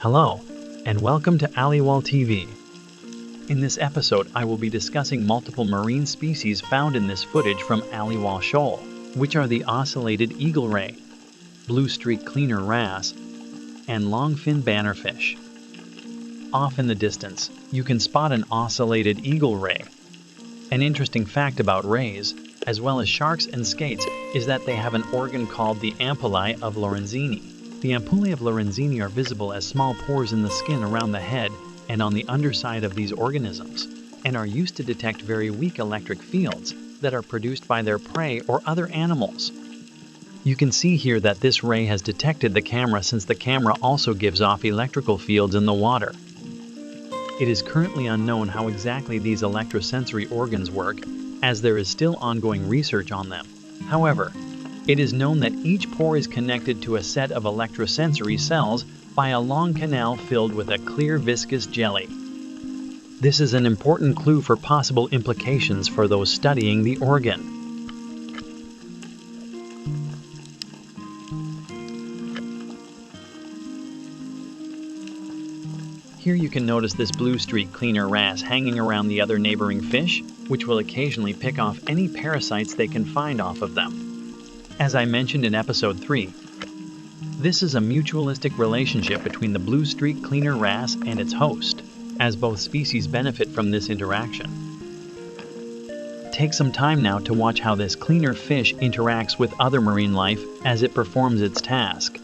Hello, and welcome to Aliwal TV. In this episode, I will be discussing multiple marine species found in this footage from Aliwal Shoal, which are the Ocellated eagle ray, blue streak cleaner wrasse, and longfin bannerfish. Off in the distance, you can spot an ocellated eagle ray. An interesting fact about rays, as well as sharks and skates, is that they have an organ called the ampullae of Lorenzini. The ampullae of Lorenzini are visible as small pores in the skin around the head and on the underside of these organisms, and are used to detect very weak electric fields that are produced by their prey or other animals. You can see here that this ray has detected the camera, since the camera also gives off electrical fields in the water. It is currently unknown how exactly these electrosensory organs work, as there is still ongoing research on them. However, it is known that each pore is connected to a set of electrosensory cells by a long canal filled with a clear viscous jelly. This is an important clue for possible implications for those studying the organ. Here you can notice this blue streak cleaner wrasse hanging around the other neighboring fish, which will occasionally pick off any parasites they can find off of them. As I mentioned in episode 3, this is a mutualistic relationship between the blue streak cleaner wrasse and its host, as both species benefit from this interaction. Take some time now to watch how this cleaner fish interacts with other marine life as it performs its task.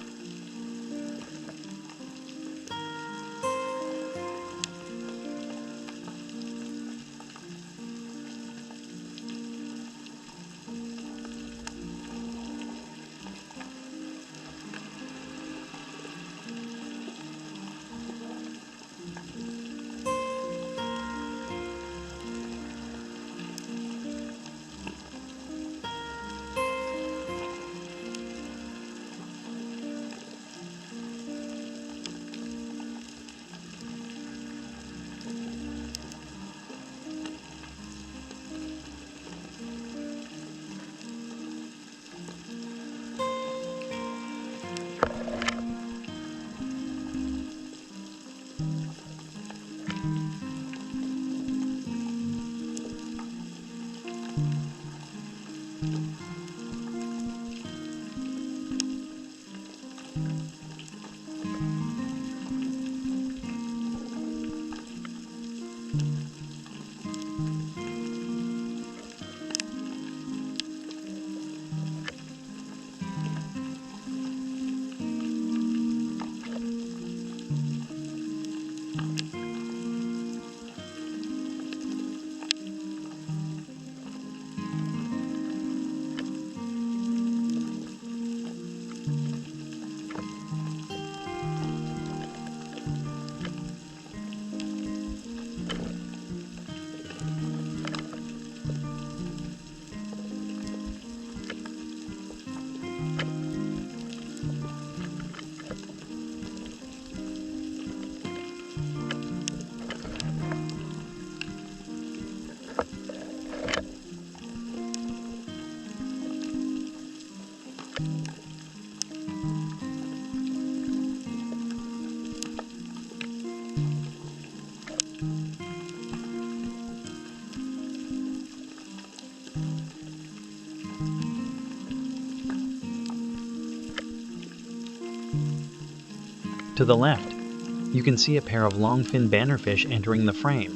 To the left, you can see a pair of longfin bannerfish entering the frame.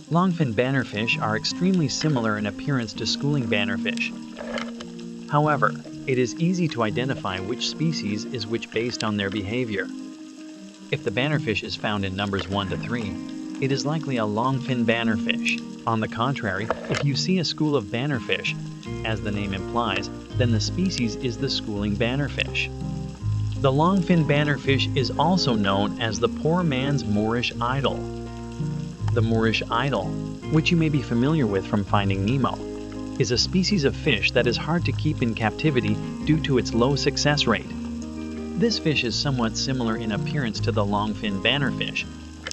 Longfin bannerfish are extremely similar in appearance to schooling bannerfish. However, it is easy to identify which species is which based on their behavior. If the bannerfish is found in numbers 1 to 3, it is likely a longfin bannerfish. On the contrary, if you see a school of bannerfish, as the name implies, then the species is the schooling bannerfish. The longfin bannerfish is also known as the poor man's Moorish idol. The Moorish idol, which you may be familiar with from Finding Nemo, is a species of fish that is hard to keep in captivity due to its low success rate. This fish is somewhat similar in appearance to the longfin bannerfish,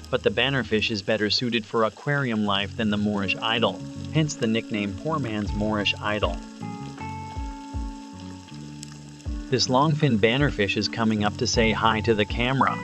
but the bannerfish is better suited for aquarium life than the Moorish idol, hence the nickname poor man's Moorish idol. This longfin bannerfish is coming up to say hi to the camera.